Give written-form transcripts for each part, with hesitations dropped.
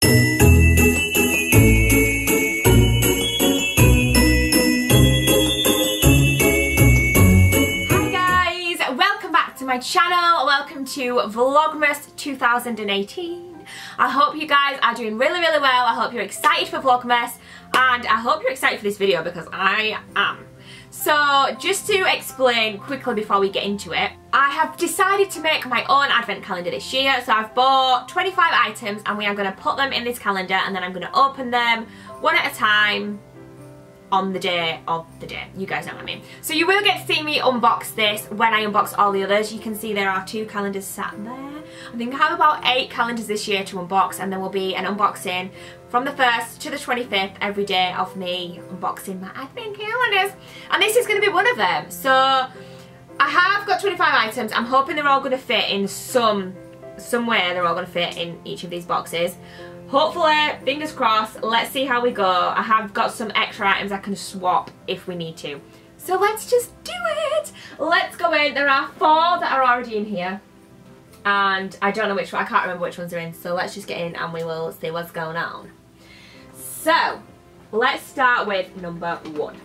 My channel. Welcome to Vlogmas 2018. I hope you guys are doing really well. I hope you're excited for Vlogmas, and I hope you're excited for this video because I am. So just to explain quickly before we get into it, I have decided to make my own advent calendar this year. So I've bought 25 items and we are going to put them in this calendar, and then I'm going to open them one at a time on the day of the day. You guys know what I mean. So you will get to see me unbox this when I unbox all the others. You can see there are 2 calendars sat there. I think I have about 8 calendars this year to unbox, and there will be an unboxing from the 1st to the 25th every day of me unboxing my advent calendars. And this is going to be one of them. So I have got 25 items. I'm hoping they're all going to fit in somewhere. They're all going to fit in each of these boxes. Hopefully, fingers crossed, let's see how we go. I have got some extra items I can swap if we need to. So let's just do it. Let's go in. There are 4 that are already in here. And I don't know which one, I can't remember which ones are in. So let's just get in and we will see what's going on. So, let's start with number 1.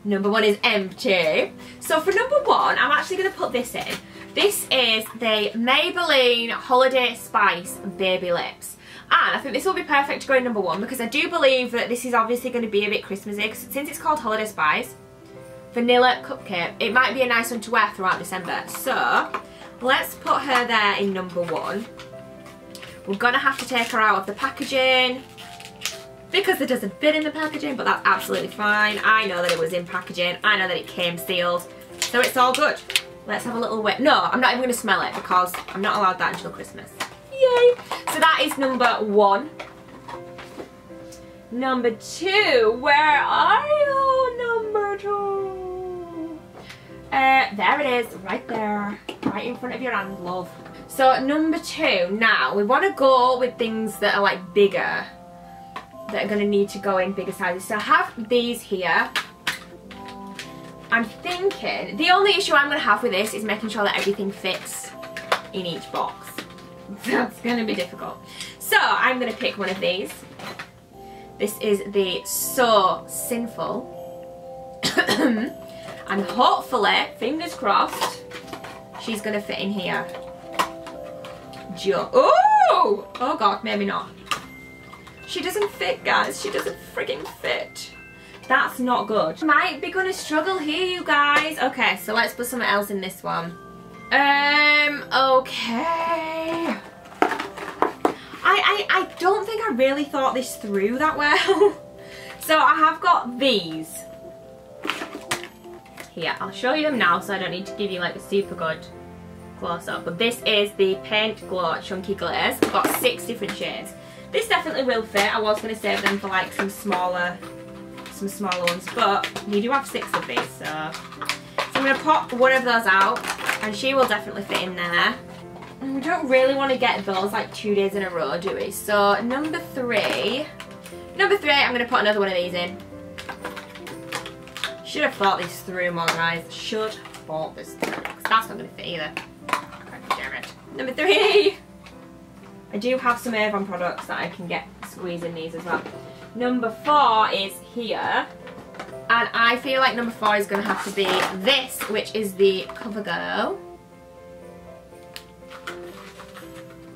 Number 1 is empty. So for number 1, I'm actually going to put this in. This is the Maybelline Holiday Spice Baby Lips. And I think this will be perfect to go in number 1 because I do believe that this is obviously going to be a bit Christmassy, since it's called Holiday Spice. Vanilla Cupcake. It might be a nice one to wear throughout December. So, let's put her there in number 1. We're going to have to take her out of the packaging because it doesn't fit in the packaging, but that's absolutely fine. I know that it was in packaging. I know that it came sealed. So it's all good. Let's have a little whiff. No, I'm not even going to smell it because I'm not allowed that until Christmas. Yay! So that is number 1. Number 2. Where are you, number 2? There it is, right there. Right in front of your hand, love. So number 2. Now, we want to go with things that are like bigger. That are going to need to go in bigger sizes. So I have these here. I'm thinking, the only issue I'm going to have with this is making sure that everything fits in each box. That's going to be difficult. So I'm going to pick one of these. This is the So Sinful. And hopefully, fingers crossed, she's going to fit in here. Oh! Oh god, maybe not. She doesn't fit, guys. She doesn't frigging fit. That's not good. Might be gonna struggle here, you guys. Okay, so let's put something else in this one. Okay. I don't think I really thought this through that well. So I have got these. Here, I'll show you them now so I don't need to give you like a super good close up. But this is the Paint Glow Chunky Glaze. I've got 6 different shades. This definitely will fit. I was gonna save them for like some smaller ones, but we do have 6 of these, so I'm going to pop one of those out and she will definitely fit in there. And we don't really want to get those like 2 days in a row, do we? So number 3, I'm going to put another one of these in. Should have thought this through more, guys. Should have thought this through, because that's not going to fit either. God damn it. Number 3, I do have some Avon products that I can get squeezed in these as well. Number 4 is here, and I feel like number 4 is going to have to be this, which is the CoverGirl.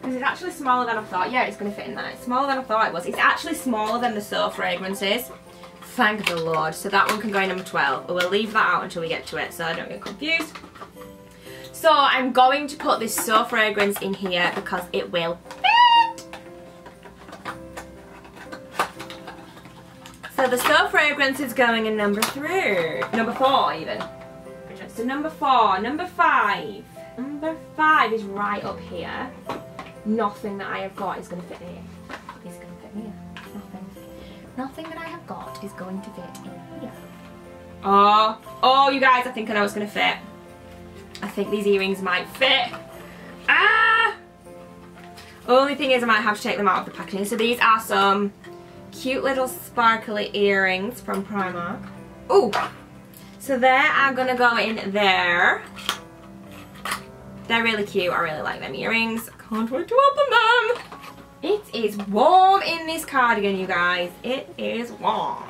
Because it's actually smaller than I thought. Yeah, it's going to fit in there. It's smaller than I thought it was. It's actually smaller than the So Fragrances. Thank the Lord. So that one can go in number 12. But we'll leave that out until we get to it so I don't get confused. So I'm going to put this So Fragrance in here because it will fit. So the So Fragrance is going in number 4 even. So number 4, number 5. Number 5 is right up here. Nothing that I have got is going to fit here. Is going to fit here. Nothing that I have got is going to fit in here. Oh, you guys, I think I know what's going to fit. I think these earrings might fit. Ah! Only thing is I might have to take them out of the packaging. So these are some cute little sparkly earrings from Primark. Oh, so they are gonna go in there. They're really cute. I really like them earrings. I can't wait to open them. It's is warm in this cardigan, you guys. It is warm.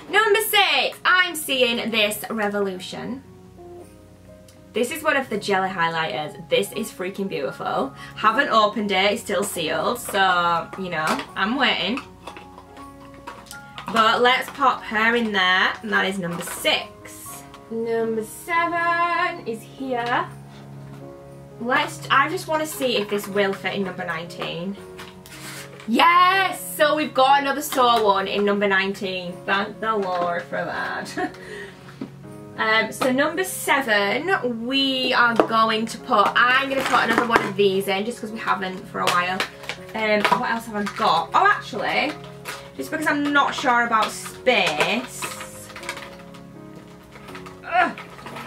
Number 6, I'm seeing this Revolution. This is one of the jelly highlighters. This is freaking beautiful. Haven't opened it, it's still sealed, so, you know, I'm waiting. But let's pop her in there, and that is number 6. Number 7 is here. I just want to see if this will fit in number 19. Yes! So we've got another Saw one in number 19. Thank the Lord for that. So number 7, we are going to put, I'm going to put another one of these in just because we haven't for a while. What else have I got? Oh, actually, just because I'm not sure about space.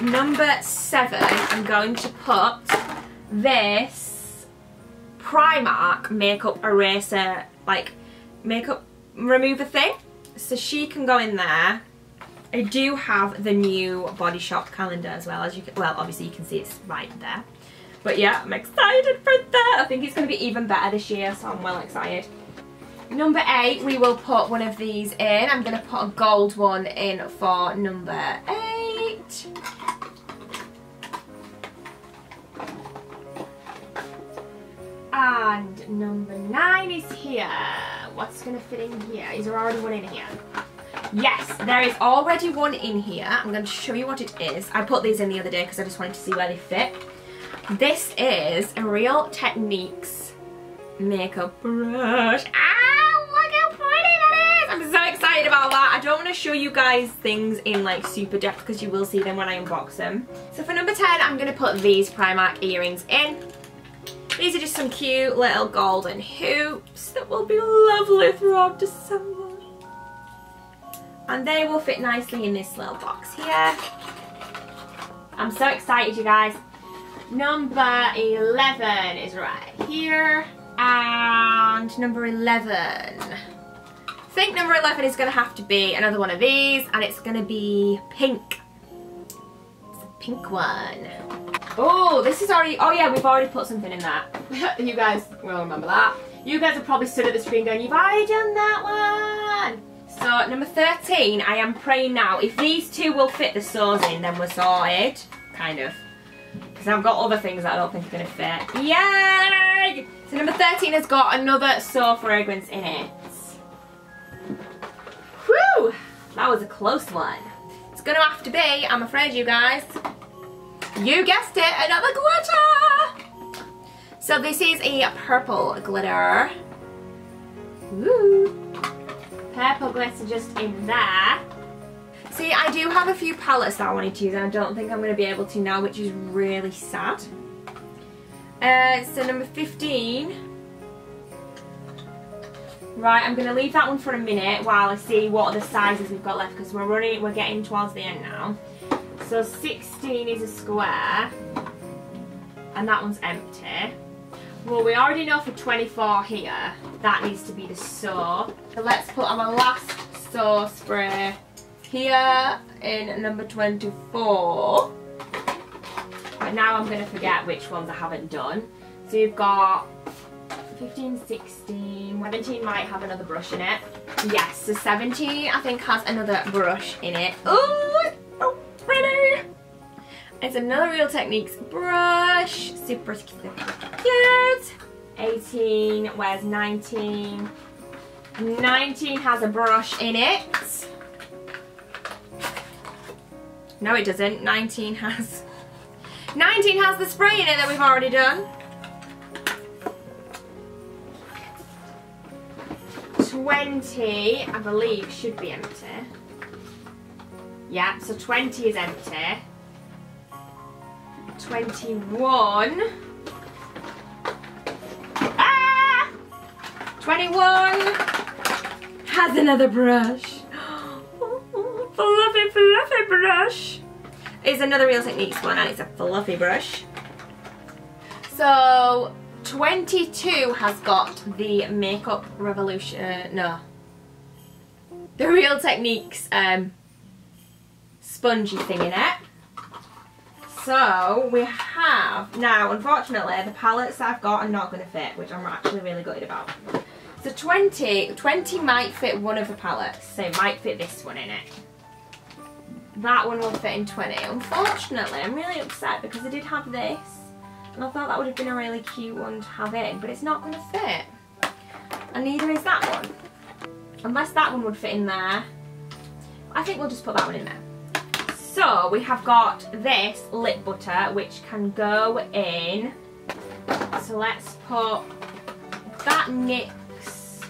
Number 7, I'm going to put this Primark makeup eraser, like makeup remover thing. So she can go in there. I do have the new Body Shop calendar as well, as you can, well, obviously you can see it's right there. But yeah, I'm excited for that. I think it's going to be even better this year, so I'm well excited. Number 8, we will put one of these in. I'm going to put a gold one in for number 8. And number 9 is here. What's going to fit in here? Is there already one in here? Yes, there is already one in here. I'm going to show you what it is. I put these in the other day because I just wanted to see where they fit. This is a Real Techniques makeup brush. Ah, look how pretty that is! I'm so excited about that. I don't want to show you guys things in like super depth because you will see them when I unbox them. So for number 10, I'm going to put these Primark earrings in. These are just some cute little golden hoops that will be lovely throughout December. And they will fit nicely in this little box here. I'm so excited, you guys. Number 11 is right here. And number 11. I think number 11 is going to have to be another one of these. And it's going to be pink. It's a pink one. Oh, this is already, oh yeah, we've already put something in that. You guys will remember that. You guys have probably stood at the screen going, you've already done that one. So number 13, I am praying now. If these two will fit the Saws in, then we're sorted. Kind of. Because I've got other things that I don't think are going to fit. Yay! So number 13 has got another Saw fragrance in it. Whew! That was a close one. It's going to have to be, I'm afraid, you guys. You guessed it, another glitter! So this is a purple glitter. Woo! Purple glitter just in there. See, I do have a few palettes that I wanted to use and I don't think I'm going to be able to now, which is really sad. So number 15. Right, I'm going to leave that one for a minute while I see what other sizes we've got left because we're getting towards the end now. So 16 is a square and that one's empty. Well, we already know for 24 here, that needs to be the Saw. So let's put our last Saw spray here in number 24. But now I'm going to forget which ones I haven't done. So you've got 15, 16, 17 might have another brush in it. Yes, so 17 I think has another brush in it. Ooh, so pretty! It's another Real Techniques brush. Super cute. 18, where's 19? 19 has a brush in it. No, it doesn't. 19 has the spray in it that we've already done. 20, I believe, should be empty. Yeah, so 20 is empty. 21. 21 has another brush. Fluffy, fluffy brush. It's another Real Techniques one and it's a fluffy brush. So 22 has got the Makeup Revolution, the Real Techniques spongy thing in it. So we have, now unfortunately the palettes I've got are not going to fit, which I'm actually really gutted about. So 20 might fit one of the palettes, so it might fit this one in it. That one will fit in 20. Unfortunately, I'm really upset because I did have this and I thought that would have been a really cute one to have in, but it's not going to fit. And neither is that one. Unless that one would fit in there. I think we'll just put that one in there. So we have got this lip butter which can go in. So let's put that NYX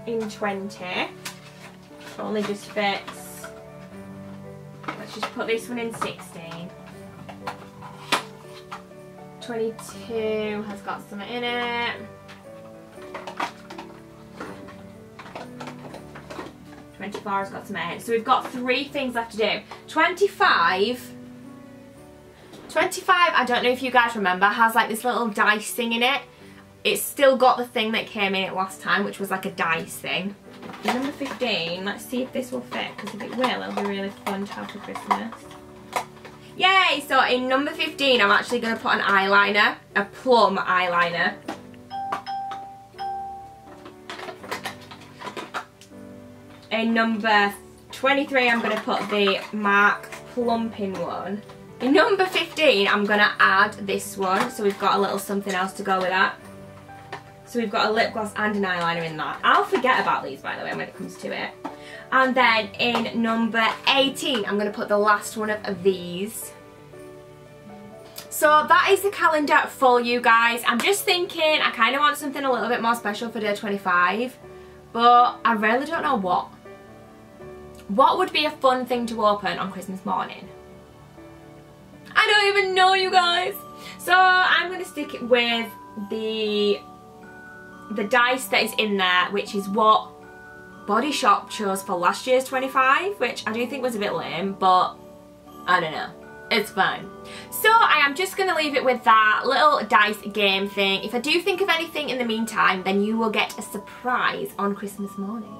in 20. It only just fits. Let's just put this one in 16. 22 has got something in it. 24 has got some in it. So we've got 3 things left to do. 25, I don't know if you guys remember, has like this little dice thing in it. It's still got the thing that came in it last time, which was like a dice thing. Number 15, let's see if this will fit, because if it will, it'll be really fun to have for Christmas. Yay! So in number 15, I'm actually going to put an eyeliner, a plum eyeliner. In number 23, I'm going to put the MAC plumping one. In number 15, I'm going to add this one, so we've got a little something else to go with that. So we've got a lip gloss and an eyeliner in that. I'll forget about these, by the way, when it comes to it. And then in number 18, I'm going to put the last one of these. So that is the calendar for you guys. I'm just thinking I kind of want something a little bit more special for day 25. But I really don't know what. What would be a fun thing to open on Christmas morning? I don't even know, you guys. So I'm going to stick it with the dice that is in there, which is what Body Shop chose for last year's 25, which I do think was a bit lame, but I don't know. It's fine. So I am just going to leave it with that little dice game thing. If I do think of anything in the meantime, then you will get a surprise on Christmas morning.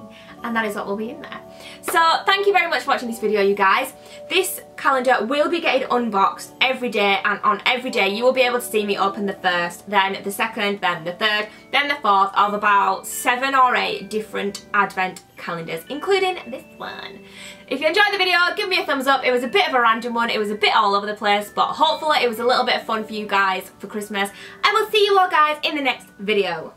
And that is what will be in there. So thank you very much for watching this video, you guys. This calendar will be getting unboxed every day, and on every day you will be able to see me open the first, then the second, then the third, then the fourth of about 7 or 8 different advent calendars, including this one. If you enjoyed the video, give me a thumbs up. It was a bit of a random one. It was a bit all over the place, but hopefully it was a little bit of fun for you guys for Christmas. And we'll see you all guys in the next video.